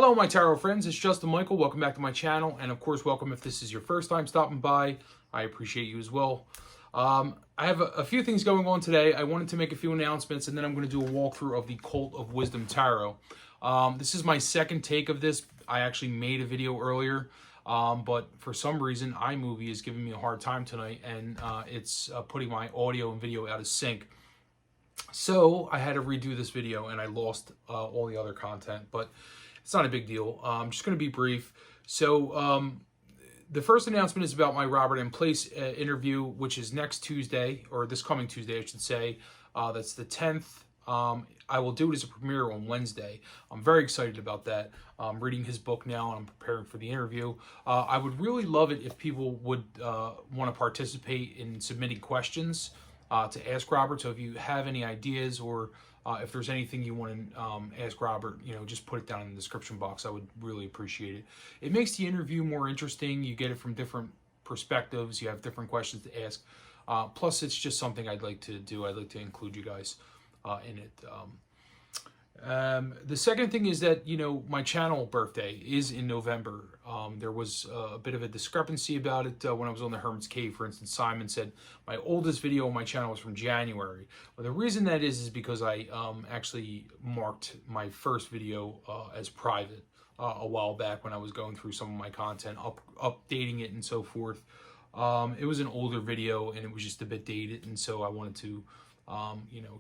Hello, my tarot friends. It's Justin Michael. Welcome back to my channel. And of course, welcome if this is your first time stopping by. I appreciate you as well. I have a few things going on today. I wanted to make a few announcements, and then I'm going to do a walkthrough of the Cult of Wisdom Tarot. This is my second take of this. I actually made a video earlier, but for some reason, iMovie is giving me a hard time tonight, and it's putting my audio and video out of sync. So I had to redo this video, and I lost all the other content, but it's not a big deal. I'm just going to be brief. So the first announcement is about my Robert M. Place interview, which is next Tuesday, or this coming Tuesday, I should say. That's the 10th. I will do it as a premiere on Wednesday. I'm very excited about that. I'm reading his book now, and I'm preparing for the interview. I would really love it if people would want to participate in submitting questions to ask Robert. So if you have any ideas, or if there's anything you want to ask Robert, just put it down in the description box. I would really appreciate it. It makes the interview more interesting. You get it from different perspectives. You have different questions to ask. Plus, it's just something I'd like to do. I'd like to include you guys in it. The second thing is that, my channel birthday is in November. There was a bit of a discrepancy about it when I was on the Hermit's Cave. For instance, Simon said my oldest video on my channel was from January. Well, the reason that is because I actually marked my first video as private a while back when I was going through some of my content, updating it and so forth. It was an older video, and it was just a bit dated, and so I wanted to,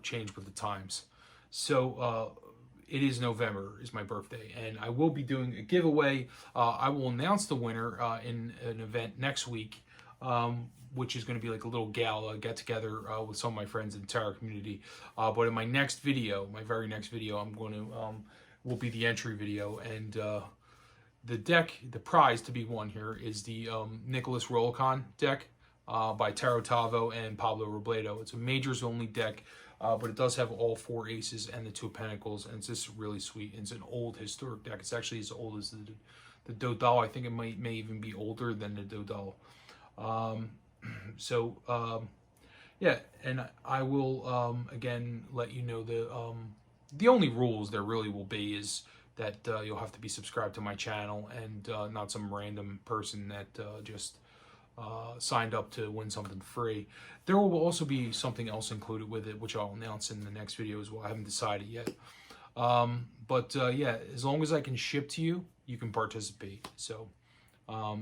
change with the times. So, it is November, is my birthday, and I will be doing a giveaway. I will announce the winner in an event next week, which is going to be like a little gala get-together with some of my friends in the tarot community. But in my next video, my very next video, I'm going to, will be the entry video, and the deck, the prize to be won here is the Nicholas Rollicon deck by Tarot Tavo and Pablo Robledo. It's a majors-only deck. But it does have all four aces and the two pentacles, and it's just really sweet. It's an old historic deck. It's actually as old as the Dodal. I think it may even be older than the Dodal. Yeah, and I will again let you know the only rules there really will be is that you'll have to be subscribed to my channel, and not some random person that just signed up to win something free. There will also be something else included with it, which I'll announce in the next video as well. I haven't decided yet. Yeah, as long as I can ship to you, you can participate. So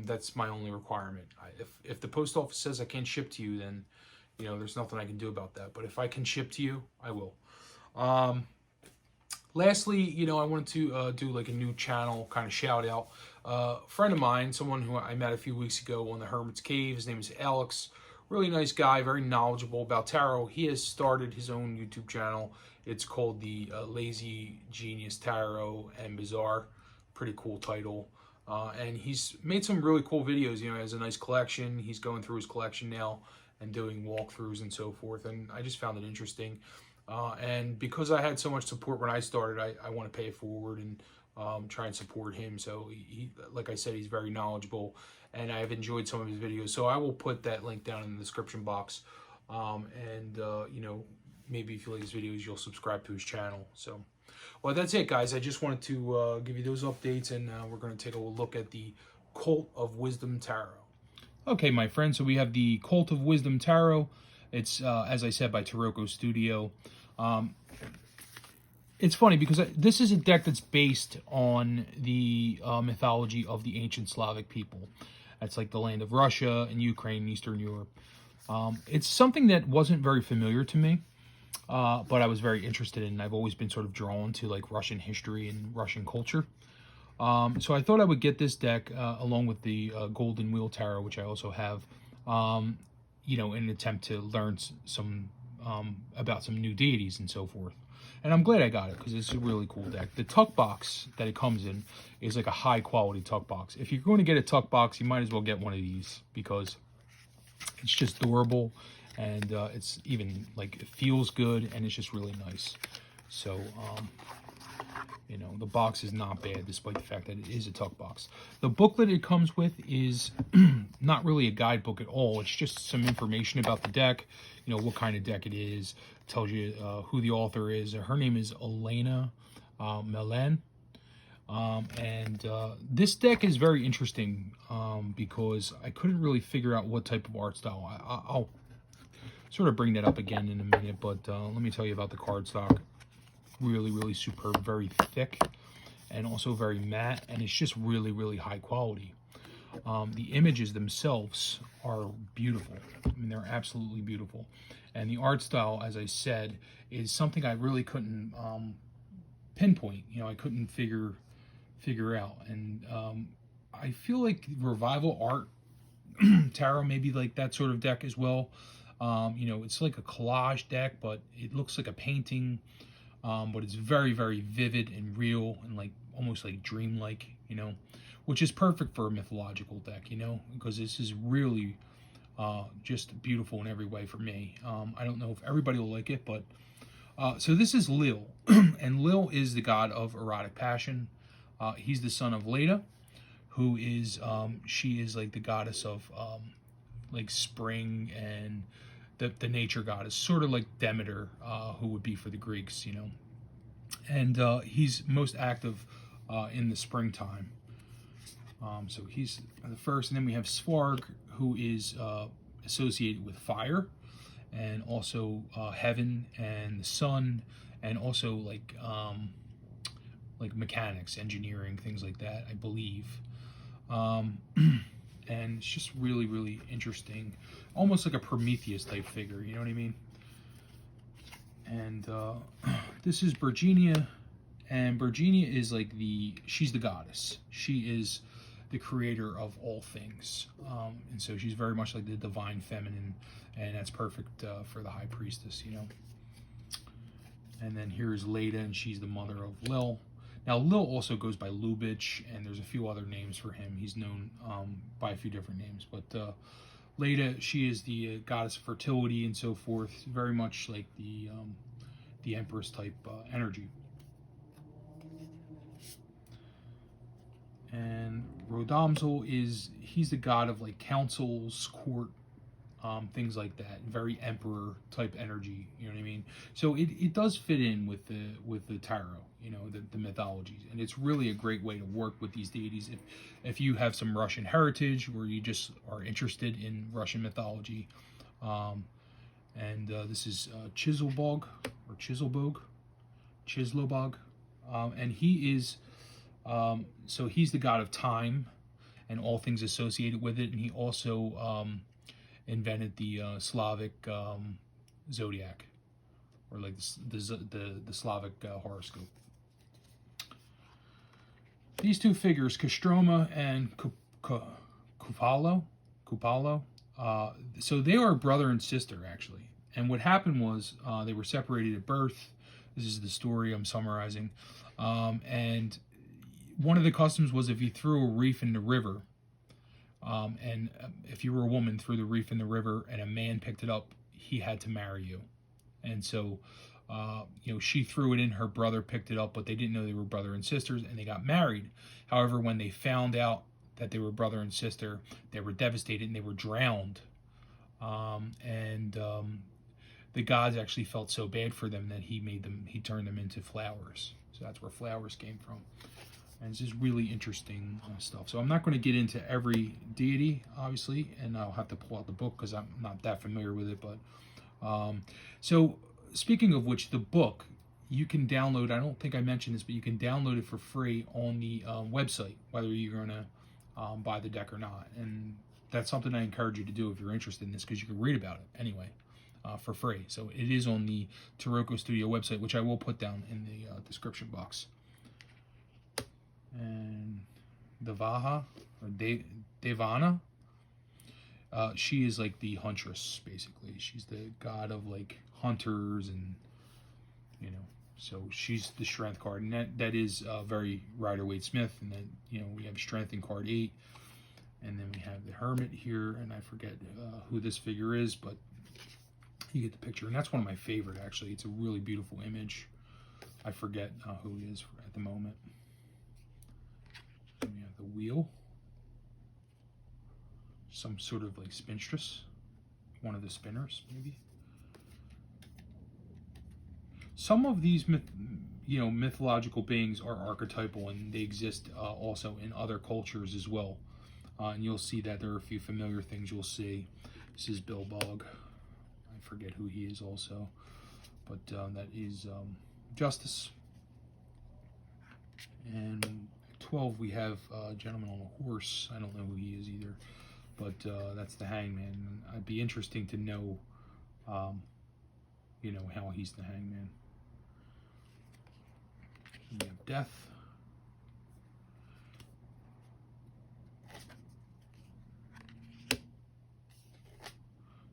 that's my only requirement. If the post office says I can't ship to you, then there's nothing I can do about that. But if I can ship to you, I will. Lastly, I wanted to do like a new channel kind of shout out. A friend of mine, someone who I met a few weeks ago on the Hermit's Cave, his name is Alex. Really nice guy, very knowledgeable about tarot. He has started his own YouTube channel. It's called the Lazy Genius Tarot and Bazar. Pretty cool title. And he's made some really cool videos. He has a nice collection. He's going through his collection now and doing walkthroughs and so forth. And I just found it interesting. And because I had so much support when I started, I want to pay it forward and try and support him. So he, like I said, he's very knowledgeable, and I've enjoyed some of his videos. So I will put that link down in the description box. Maybe if you like his videos, you'll subscribe to his channel. So, well, that's it, guys. I just wanted to give you those updates, and we're going to take a look at the Cult of Wisdom Tarot. Okay, my friends, so we have the Cult of Wisdom Tarot. It's, as I said, by Tarocco Studio. It's funny because this is a deck that's based on the mythology of the ancient Slavic people. That's like the land of Russia and Ukraine, Eastern Europe. It's something that wasn't very familiar to me, but I was very interested in. I've always been sort of drawn to like Russian history and Russian culture. So I thought I would get this deck along with the Golden Wheel Tarot, which I also have, in an attempt to learn some about some new deities and so forth. And I'm glad I got it because it's a really cool deck. The tuck box that it comes in is like a high quality tuck box. If you're going to get a tuck box, you might as well get one of these because it's just durable, and it's even like it feels good, and it's just really nice. So the box is not bad despite the fact that it is a tuck box. The booklet it comes with is not really a guidebook at all. It's just some information about the deck, what kind of deck it is, tells you who the author is. Her name is Elena Melen. This deck is very interesting because I couldn't really figure out what type of art style. I'll sort of bring that up again in a minute, but let me tell you about the cardstock. Really, really superb, very thick, and also very matte, and it's just really, really high quality. The images themselves are beautiful. I mean, they're absolutely beautiful. And the art style, as I said, is something I really couldn't pinpoint. You know, I couldn't figure out. And I feel like Revival Art Tarot, maybe like that sort of deck as well. You know, it's like a collage deck, but it looks like a painting. But it's very, very vivid and real and like almost like dreamlike, you know, which is perfect for a mythological deck, you know, because this is really just beautiful in every way for me. I don't know if everybody will like it, but so this is Lil, and Lil is the god of erotic passion. He's the son of Leda, who is she is like the goddess of like spring and the nature goddess, sort of like Demeter, who would be for the Greeks, you know. And he's most active in the springtime. So he's the first, and then we have Svarg, who is associated with fire, and also heaven and the sun, and also like mechanics, engineering, things like that, I believe. And it's just really, really interesting, almost like a Prometheus type figure, you know what I mean? And this is Virginia, and Virginia is like she's the goddess. She is the creator of all things, and so she's very much like the divine feminine, and that's perfect for the high priestess, you know. And then here's Leda, and she's the mother of Lil. Now, Lil also goes by Lubitsch, and there's a few other names for him. He's known by a few different names. But Leda, she is the goddess of fertility and so forth. Very much like the Empress type energy. And Rodamzel he's the god of like councils, court, things like that. Very emperor type energy, you know what I mean? So it does fit in with the tarot, you know, the mythologies, and it's really a great way to work with these deities if you have some Russian heritage or you just are interested in Russian mythology. This is Chiselbog or Chislobog, and he is so he's the god of time and all things associated with it, and he also invented the Slavic zodiac, or like the Slavic horoscope. These two figures, Kostroma and Kupalo, so they are brother and sister actually. And what happened was they were separated at birth. This is the story I'm summarizing. And one of the customs was if you threw a reef in the river, and if you were a woman, threw the reef in the river and a man picked it up, he had to marry you. And so, you know, she threw it in, her brother picked it up, but they didn't know they were brother and sisters, and they got married. However, when they found out that they were brother and sister, they were devastated and they were drowned. The gods actually felt so bad for them that he turned them into flowers. So that's where flowers came from. And it's just really interesting stuff. So I'm not going to get into every deity, obviously, and I'll have to pull out the book because I'm not that familiar with it. But so speaking of which, the book you can download. I don't think I mentioned this, but you can download it for free on the website, whether you're going to buy the deck or not. And that's something I encourage you to do if you're interested in this, because you can read about it anyway for free. So it is on the Tarocco Studio website, which I will put down in the description box. And Devaha, or Devana, she is like the huntress, basically. She's the god of like hunters, and you know, so she's the strength card, and that is very Rider-Waite-Smith. And then, you know, we have strength in card 8, and then we have the hermit here, and I forget who this figure is, but you get the picture. And that's one of my favorite, actually. It's a really beautiful image. I forget who he is at the moment. And we have the wheel, some sort of like spinstress, one of the spinners maybe. Some of these you know, mythological beings are archetypal, and they exist also in other cultures as well. And you'll see that there are a few familiar things you'll see. This is Bill Bog. I forget who he is also, but that is Justice. And at 12 we have a gentleman on a horse. I don't know who he is either, but that's the Hangman. It'd be interesting to know, you know, how he's the Hangman. We have Death.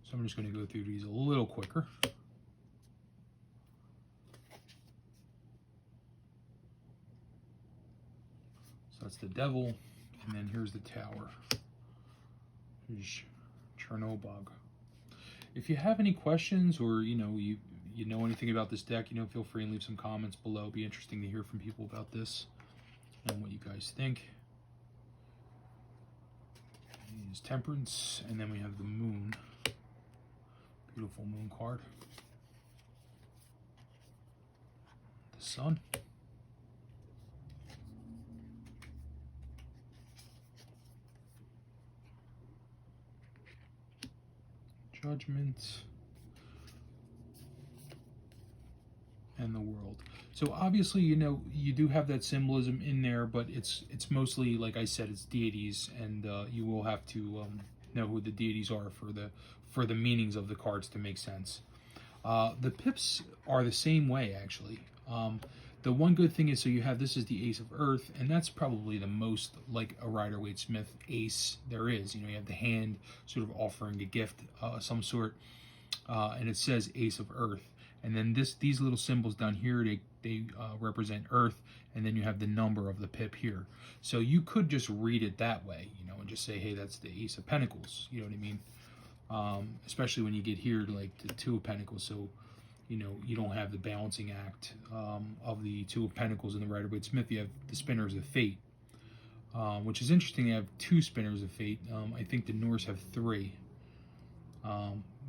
So I'm just going to go through these a little quicker. So that's the Devil, and then here's the Tower. Here's Chernobog. If you have any questions, or you know anything about this deck, you know, feel free and leave some comments below. It'd be interesting to hear from people about this and what you guys think. Here's Temperance, and then we have the Moon. Beautiful Moon card. The Sun. Judgment. And the World. So obviously, you know, you do have that symbolism in there, but it's mostly, like I said, it's deities, and you will have to know who the deities are for the meanings of the cards to make sense. The pips are the same way, actually. The one good thing is, so you have, this is the Ace of Earth, and that's probably the most like a Rider-Waite-Smith ace there is. You know, you have the hand sort of offering a gift of some sort, and it says Ace of Earth. And then these little symbols down here, they represent Earth, and then you have the number of the pip here. So you could just read it that way, you know, and just say, hey, that's the Ace of Pentacles. You know what I mean? Especially when you get here to like the Two of Pentacles. So, you know, you don't have the balancing act of the Two of Pentacles in the Rider-Waite-Smith. You have the Spinners of Fate, which is interesting. They have 2 Spinners of Fate. I think the Norse have 3.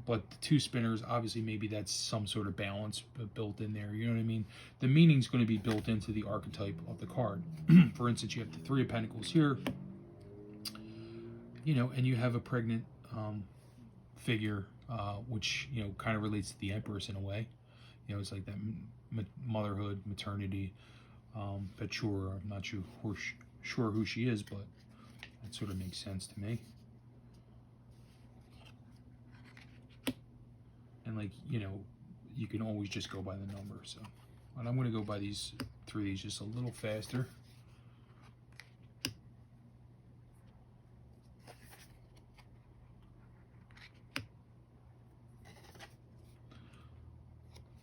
But the 2 spinners, obviously, maybe that's some sort of balance built in there. You know what I mean? The meaning's going to be built into the archetype of the card. For instance, you have the 3 of Pentacles here, you know, and you have a pregnant figure, which, you know, kind of relates to the Empress in a way. You know, it's like that motherhood, maternity, but sure, I'm not sure who she is, but that sort of makes sense to me. And like, you know, you can always just go by the number. So, and I'm going to go by through these just a little faster.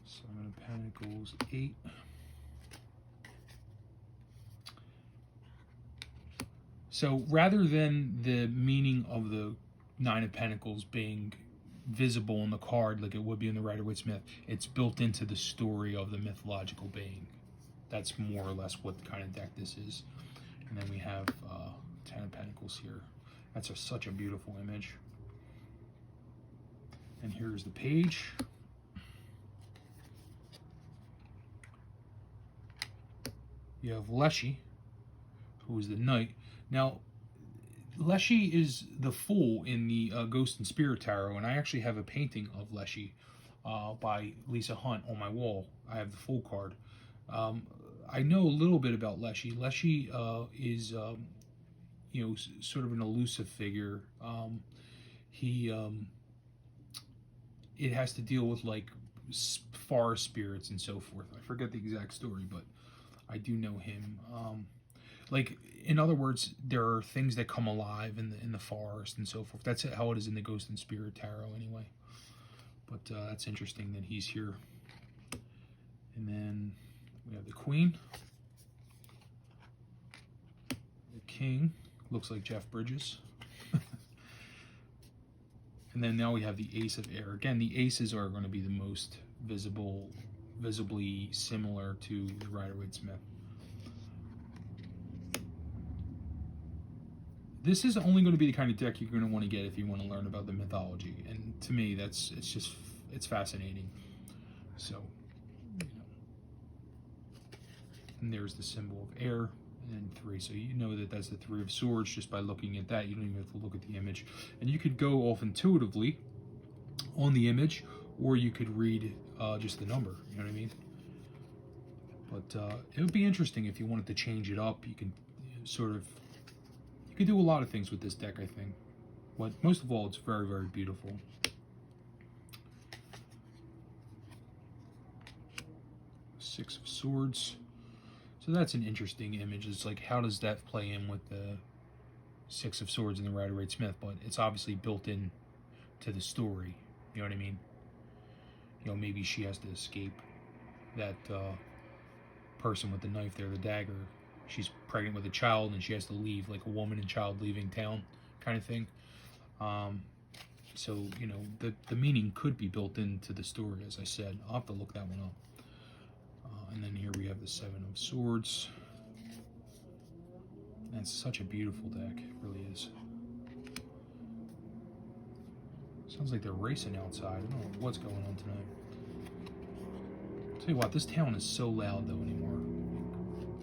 Seven of Pentacles, 8. So rather than the meaning of the 9 of Pentacles being visible in the card like it would be in the Rider-Waite-Smith, it's built into the story of the mythological being. That's more or less what kind of deck this is. And then we have 10 of Pentacles here. That's such a beautiful image. And here's the page. You have Leshy, who is the Knight. Now, Leshy is the Fool in the Ghost and Spirit Tarot, and I actually have a painting of Leshy by Lisa Hunt on my wall. I have the Fool card. I know a little bit about Leshy. Leshy is, you know, sort of an elusive figure. It has to deal with like forest spirits and so forth. I forget the exact story, but I do know him. Like, in other words, there are things that come alive in the forest and so forth. That's how it is in the Ghost and Spirit Tarot anyway. But that's interesting that he's here. And then we have the Queen. The King. Looks like Jeff Bridges. And then now we have the Ace of Air. Again, the aces are going to be the most visibly similar to the Rider-Waite-Smith. This is only going to be the kind of deck you're going to want to get if you want to learn about the mythology, and to me, it's fascinating. So, you know. And there's the symbol of air, and 3. So you know that that's the 3 of Swords just by looking at that. You don't even have to look at the image. And you could go off intuitively on the image, or you could read just the number. You know what I mean? But it would be interesting if you wanted to change it up. You can you could do a lot of things with this deck, I think. But most of all, it's very, very beautiful. Six of Swords. So that's an interesting image. It's like, how does that play in with the Six of Swords and the Rider-Waite-Smith? But it's obviously built in to the story. You know what I mean? You know, maybe she has to escape that person with the knife there, the dagger. She's pregnant with a child and she has to leave, like a woman and child leaving town kind of thing. So, you know, the meaning could be built into the story, as I said. I'll have to look that one up. And then here we have the Seven of Swords. That's such a beautiful deck, it really is. Sounds like they're racing outside. I don't know what's going on tonight. I'll tell you what, this town is so loud though anymore.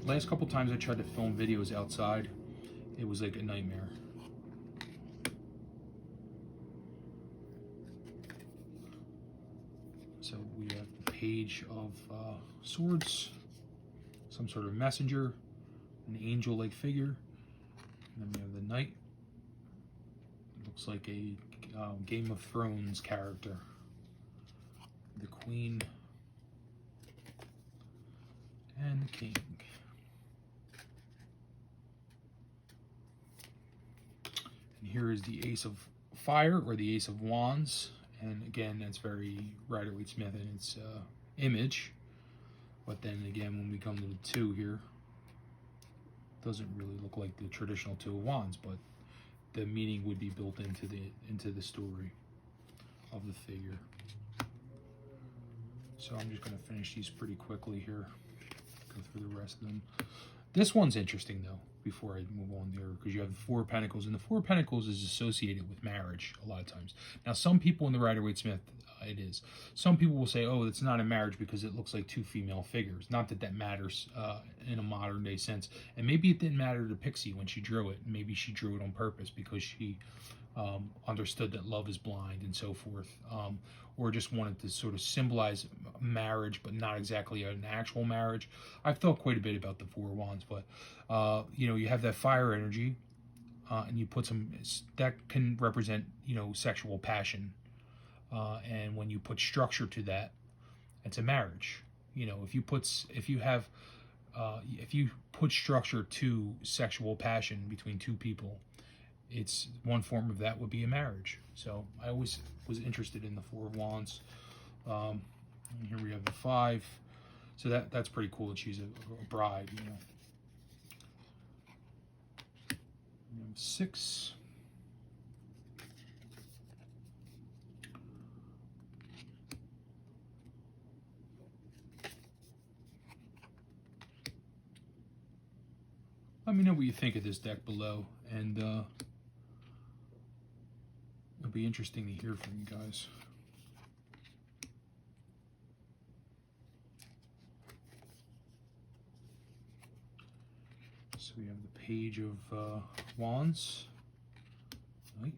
Last couple times I tried to film videos outside, it was like a nightmare. So we have the Page of Swords, some sort of messenger, an angel-like figure. And then we have the Knight. Looks like a Game of Thrones character. The Queen. And the King. And here is the Ace of Fire, or the Ace of Wands. And again, that's very Rider-Waite-Smith in its image. But then again, when we come to the 2 here, doesn't really look like the traditional 2 of Wands, but the meaning would be built into the story of the figure. So I'm just going to finish these pretty quickly here. Go through the rest of them. This one's interesting though, before I move on there, because you have the Four of Pentacles, and the Four of Pentacles is associated with marriage a lot of times. Now, some people in the Rider-Waite-Smith, it is. Some people will say, oh, it's not a marriage because it looks like 2 female figures. Not that that matters in a modern day sense. And maybe it didn't matter to Pixie when she drew it. Maybe she drew it on purpose because she understood that love is blind and so forth. Or just wanted to sort of symbolize marriage, but not exactly an actual marriage. I've thought quite a bit about the Four of Wands, but you know, you have that fire energy, and you put some, that can represent, you know, sexual passion. And when you put structure to that, it's a marriage. You know, if you put structure to sexual passion between 2 people, it's one form of that would be a marriage. So I always was interested in the Four of Wands. And here we have the 5. So that's pretty cool that she's a bride, you know. And 6. Let me know what you think of this deck below, and it'll be interesting to hear from you guys. So we have the Page of Wands, Knight,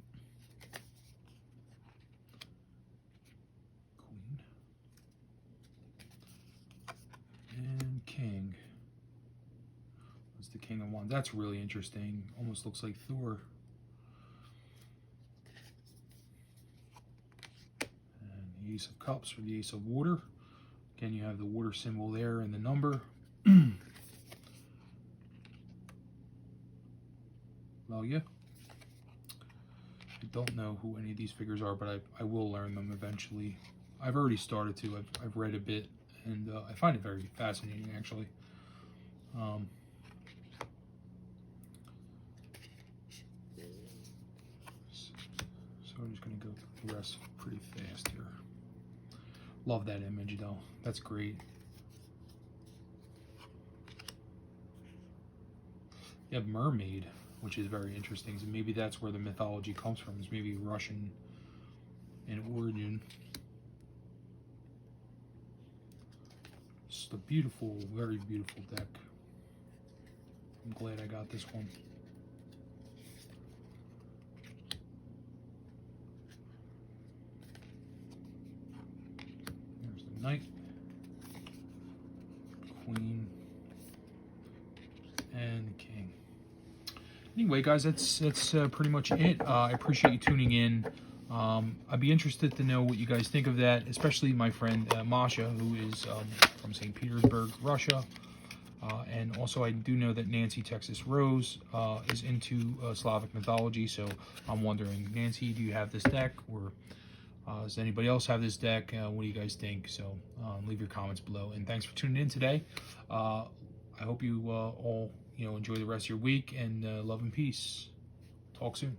Queen, and King. That's the King of Wands. That's really interesting. Almost looks like Thor. And the Ace of Cups, or the Ace of Water. Again, you have the water symbol there and the number. Well, yeah. I don't know who any of these figures are, but I will learn them eventually. I've already started to. I've read a bit, and I find it very fascinating, actually. So I'm just going to go through the rest pretty fast here. Love that image, though. That's great. You have Mermaid, which is very interesting. So maybe that's where the mythology comes from. It's maybe Russian in origin. Just a beautiful, very beautiful deck. I'm glad I got this one. There's the Knight, Queen, and the King. Anyway, guys, that's pretty much it. I appreciate you tuning in. I'd be interested to know what you guys think of that, especially my friend Masha, who is from St. Petersburg, Russia. And also, I do know that Nancy Texas Rose is into Slavic mythology, so I'm wondering, Nancy, do you have this deck, or does anybody else have this deck? What do you guys think? So leave your comments below, and thanks for tuning in today. I hope you all enjoy the rest of your week, and love and peace. Talk soon.